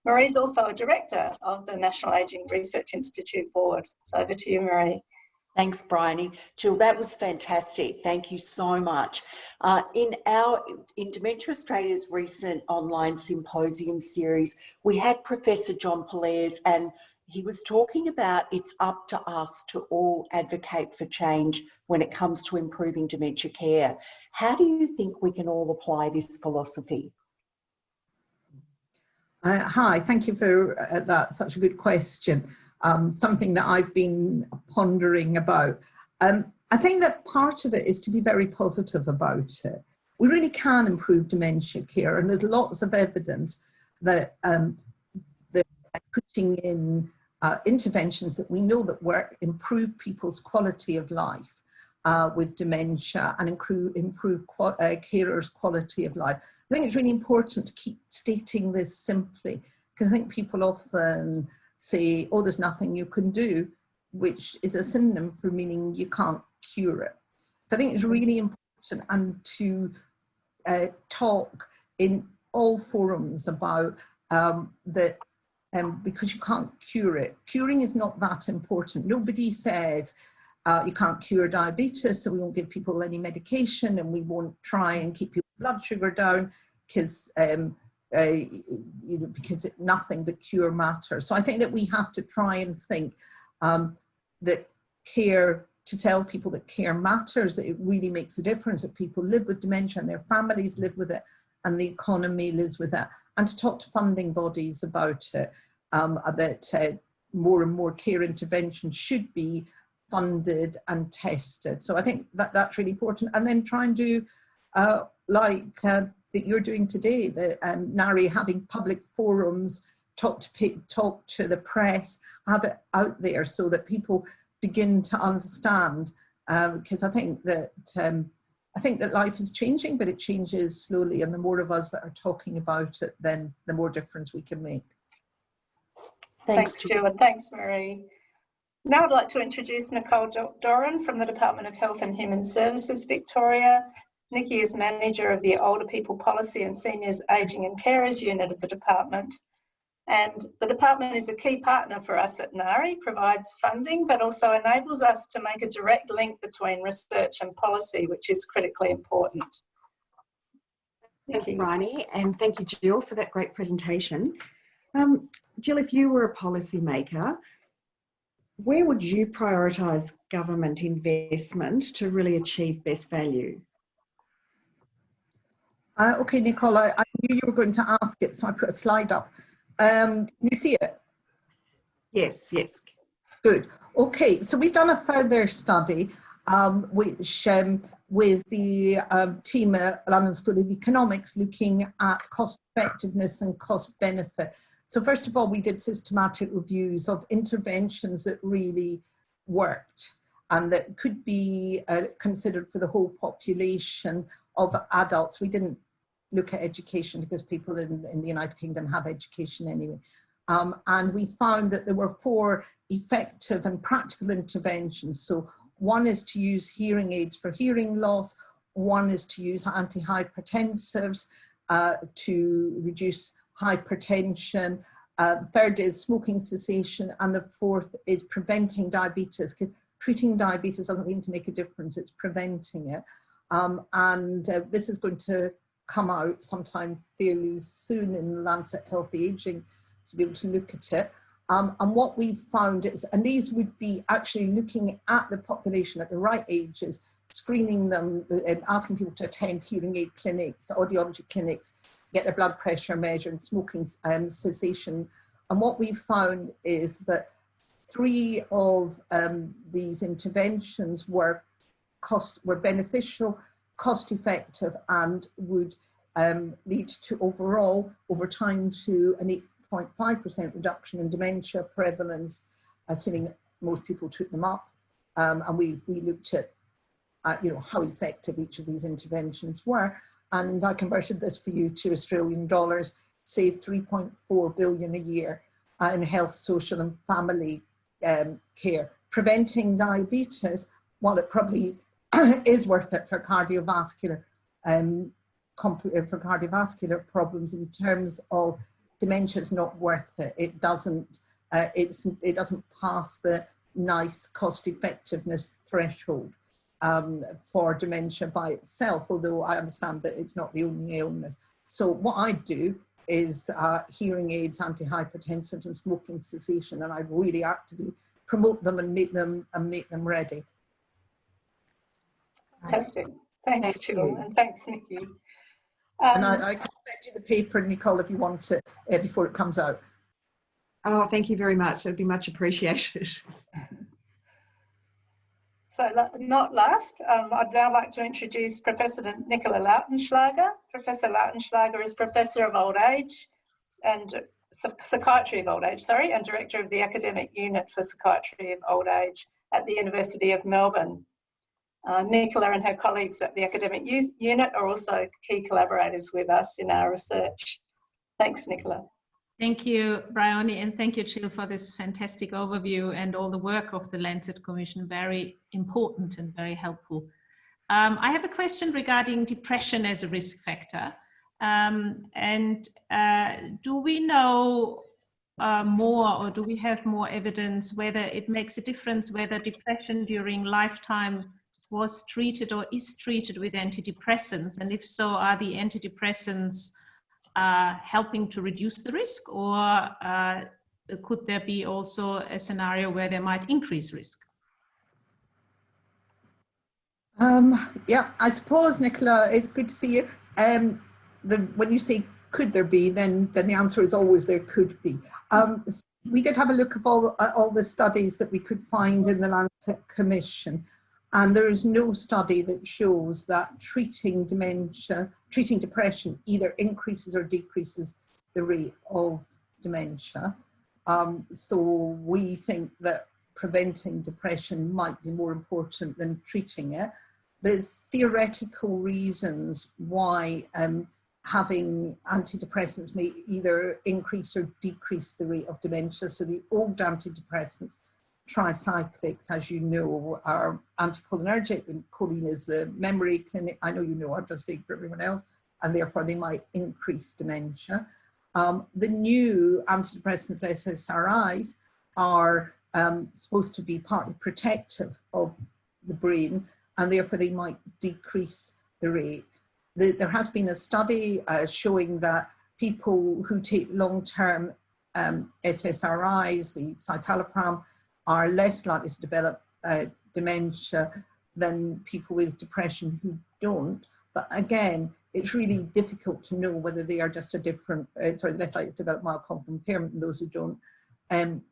Marie's also a Director of the National Ageing Research Institute Board. So over to you, Marie. Thanks, Bryony. Jill, that was fantastic. Thank you so much. In Dementia Australia's recent online symposium series, we had Professor John Polaires, and he was talking about it's up to us to all advocate for change when it comes to improving dementia care. How do you think we can all apply this philosophy? Hi, thank you for that. Such a good question. Something that I've been pondering about. I think that part of it is to be very positive about it. We really can improve dementia care, and there's lots of evidence that, that putting in interventions that we know that work improve people's quality of life with dementia and improve carers' quality of life. I think it's really important to keep stating this simply, because I think people often say, oh, there's nothing you can do, which is a synonym for meaning you can't cure it. So I think it's really important and to talk in all forums about that, because you can't cure it. Curing is not that important. Nobody says you can't cure diabetes, so we won't give people any medication and we won't try and keep people's blood sugar down, because you know, because nothing but cure matters. So I think that we have to try and think that care, to tell people that care matters, that it really makes a difference, that people live with dementia and their families live with it and the economy lives with it, and to talk to funding bodies about it, that more and more care interventions should be funded and tested. So I think that that's really important. And then try and do that you're doing today, the NARI, having public forums, talk to the press, have it out there so that people begin to understand. Because I think that life is changing, but it changes slowly, and the more of us that are talking about it, then the more difference we can make. Thanks, Jill, and thanks, Marie. Now I'd like to introduce Nicole Doran from the Department of Health and Human Services, Victoria. Nikki is Manager of the Older People Policy and Seniors Ageing and Carers Unit of the Department. And the Department is a key partner for us at NARI, provides funding, but also enables us to make a direct link between research and policy, which is critically important. Thanks, Bryony, and thank you, Jill, for that great presentation. Jill, if you were a policymaker, where would you prioritise government investment to really achieve best value? Okay, Nicole, I knew you were going to ask it, so I put a slide up. Can you see it? Yes, yes. Good. Okay, so we've done a further study which with the team at London School of Economics, looking at cost effectiveness and cost benefit. So first of all, we did systematic reviews of interventions that really worked and that could be considered for the whole population of adults. We didn't look at education because people in the United Kingdom have education anyway. And we found that there were 4 effective and practical interventions. So one is to use hearing aids for hearing loss, one is to use antihypertensives to reduce hypertension, the third is smoking cessation, and the 4th is preventing diabetes. Treating diabetes doesn't seem to make a difference, it's preventing it. This is going to come out sometime fairly soon in Lancet Healthy Aging to be able to look at it. And what we've found is, and these would be actually looking at the population at the right ages, screening them, asking people to attend hearing aid clinics, audiology clinics, get their blood pressure measured, smoking cessation. And what we found is that 3 of these interventions were beneficial, cost effective, and would lead to overall, over time, to an 8.5% reduction in dementia prevalence, assuming that most people took them up. And we looked at how effective each of these interventions were. And I converted this for you to Australian dollars, saved 3.4 billion a year in health, social and family care. Preventing diabetes, while it probably is worth it for cardiovascular problems, in terms of dementia, is not worth it. It doesn't pass the NICE cost effectiveness threshold for dementia by itself, although I understand that it's not the only illness. So what I do is hearing aids, antihypertensives and smoking cessation, and I really actively promote them and make them ready. Fantastic. Thanks, Jill, and thanks, Nikki. And I can send you the paper, Nicole, if you want it before it comes out. Oh, thank you very much. That'd be much appreciated. So not last, I'd now like to introduce Professor Nicola Lautenschlager. Professor Lautenschlager is Professor of Old Age and Psychiatry of Old Age, and Director of the Academic Unit for Psychiatry of Old Age at the University of Melbourne. Nicola and her colleagues at the Academic Unit are also key collaborators with us in our research. Thanks, Nicola. Thank you, Bryony, and thank you, Jill, for this fantastic overview and all the work of the LANCET Commission. Very important and very helpful. I have a question regarding depression as a risk factor. Do we know more, or do we have more evidence whether it makes a difference whether depression during lifetime was treated or is treated with antidepressants? And if so, are the antidepressants helping to reduce the risk, or could there be also a scenario where they might increase risk? Yeah, I suppose, Nicola, it's good to see you. When you say could there be, then the answer is always there could be. We did have a look at all the studies that we could find in the LANCET Commission, and there is no study that shows that treating depression either increases or decreases the rate of dementia. So we think that preventing depression might be more important than treating it. There's theoretical reasons why having antidepressants may either increase or decrease the rate of dementia. So the old antidepressants, tricyclics, as you know, are anticholinergic, and choline is the memory clinic. I know you know, I'm just saying for everyone else, and therefore they might increase dementia. The new antidepressants, SSRIs, are supposed to be partly protective of the brain, and therefore they might decrease the rate. There has been a study showing that people who take long-term SSRIs, the citalopram, are less likely to develop dementia than people with depression who don't. But again, it's really difficult to know whether they are just a different, less likely to develop mild cognitive impairment than those who don't.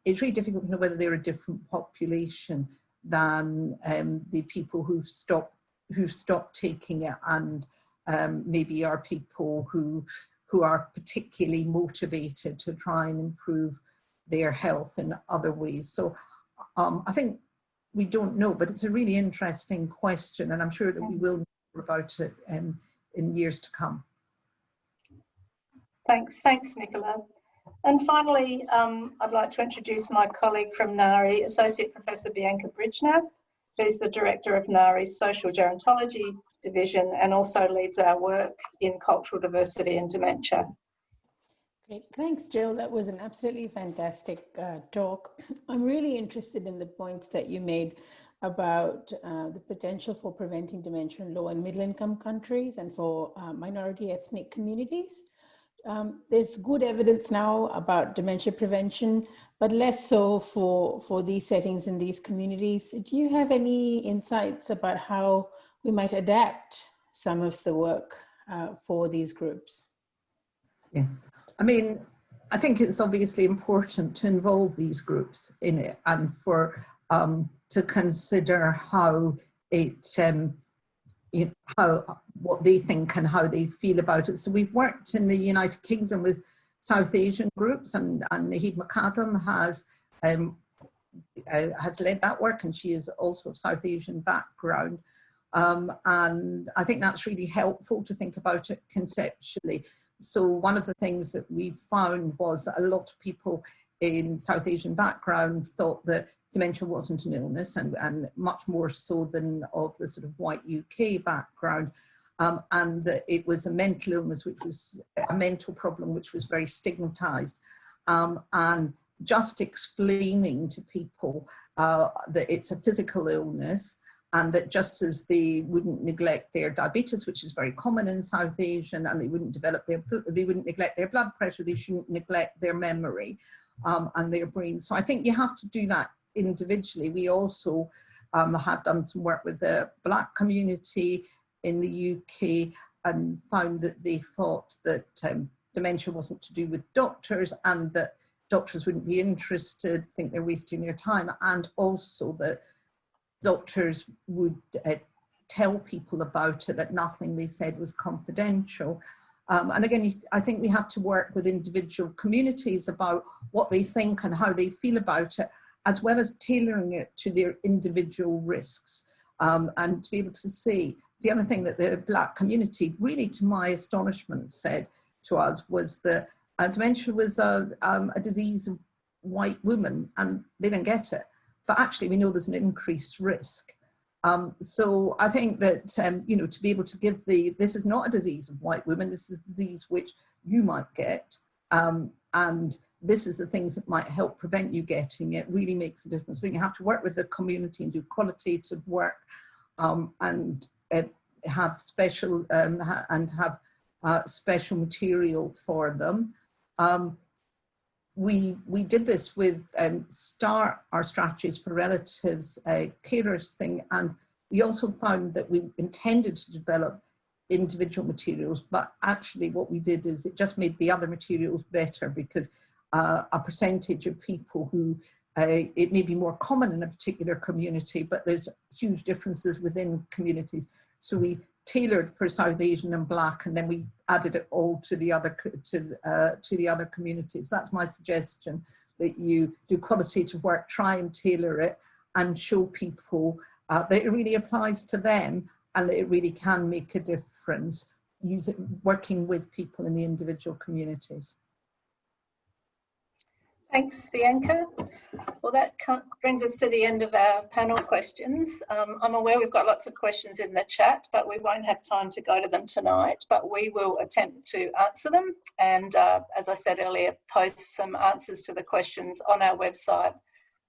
It's really difficult to know whether they're a different population than the people who've stopped taking it, and maybe are people who are particularly motivated to try and improve their health in other ways. So I think we don't know, but it's a really interesting question, and I'm sure that we will know more about it in years to come. Thanks, Nicola. And finally, I'd like to introduce my colleague from NARI, Associate Professor Bianca Bridgenath, who's the Director of NARI's Social Gerontology Division and also leads our work in cultural diversity and dementia. Great, thanks, Jill. That was an absolutely fantastic talk. I'm really interested in the points that you made about the potential for preventing dementia in low and middle income countries and for minority ethnic communities. there's good evidence now about dementia prevention, but less so for these settings in these communities. Do you have any insights about how we might adapt some of the work for these groups? Yeah, I mean, I think it's obviously important to involve these groups in it, and for to consider how it, you know, how what they think and how they feel about it. So we've worked in the United Kingdom with South Asian groups, and Naheed McAdam has led that work, and she is also of South Asian background. And I think that's really helpful to think about it conceptually. So one of the things that we found was that a lot of people in South Asian background thought that dementia wasn't an illness, and much more so than of the sort of white UK background, and that it was a mental illness, which was a mental problem, which was very stigmatized. And just explaining to people that it's a physical illness, and that just as they wouldn't neglect their diabetes, which is very common in South Asian, and they wouldn't neglect their blood pressure, they shouldn't neglect their memory and their brain. So I think you have to do that individually. We also have done some work with the Black community in the UK, and found that they thought that dementia wasn't to do with doctors, and that doctors wouldn't be interested, think they're wasting their time, and also that doctors would tell people about it, that nothing they said was confidential. And again, I think we have to work with individual communities about what they think and how they feel about it, as well as tailoring it to their individual risks. And to be able to see, the other thing that the Black community, really to my astonishment, said to us was that dementia was a disease of white women, and they don't get it. But actually, we know there's an increased risk. So I think that, you know, to be able to give this is not a disease of white women, this is a disease which you might get. And this is the things that might help prevent you getting it, really makes a difference. I think you have to work with the community and do qualitative work, and have special, special material for them. We did this with START, our strategies for relatives, carers thing, and we also found that we intended to develop individual materials, but actually what we did is it just made the other materials better, because a percentage of people who, it may be more common in a particular community, but there's huge differences within communities. So we tailored for South Asian and Black, and then we added it all to the other communities. That's my suggestion, that you do qualitative work, try and tailor it, and show people that it really applies to them, and that it really can make a difference, working with people in the individual communities. Thanks, Bianca. Well, that brings us to the end of our panel questions. I'm aware we've got lots of questions in the chat, but we won't have time to go to them tonight, but we will attempt to answer them. And as I said earlier, post some answers to the questions on our website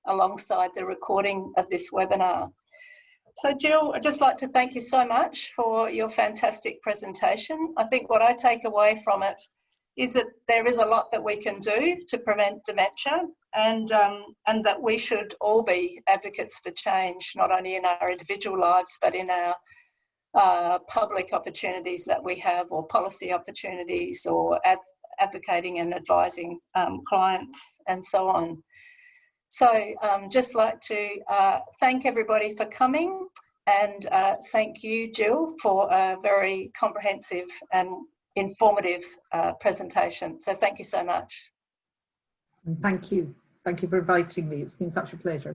alongside the recording of this webinar. So Jill, I'd just like to thank you so much for your fantastic presentation. I think what I take away from it is that there is a lot that we can do to prevent dementia, and that we should all be advocates for change, not only in our individual lives, but in our public opportunities that we have, or policy opportunities, or advocating and advising clients and so on. So just like to thank everybody for coming, and thank you, Jill, for a very comprehensive and informative presentation. So thank you so much. And thank you. Thank you for inviting me. It's been such a pleasure.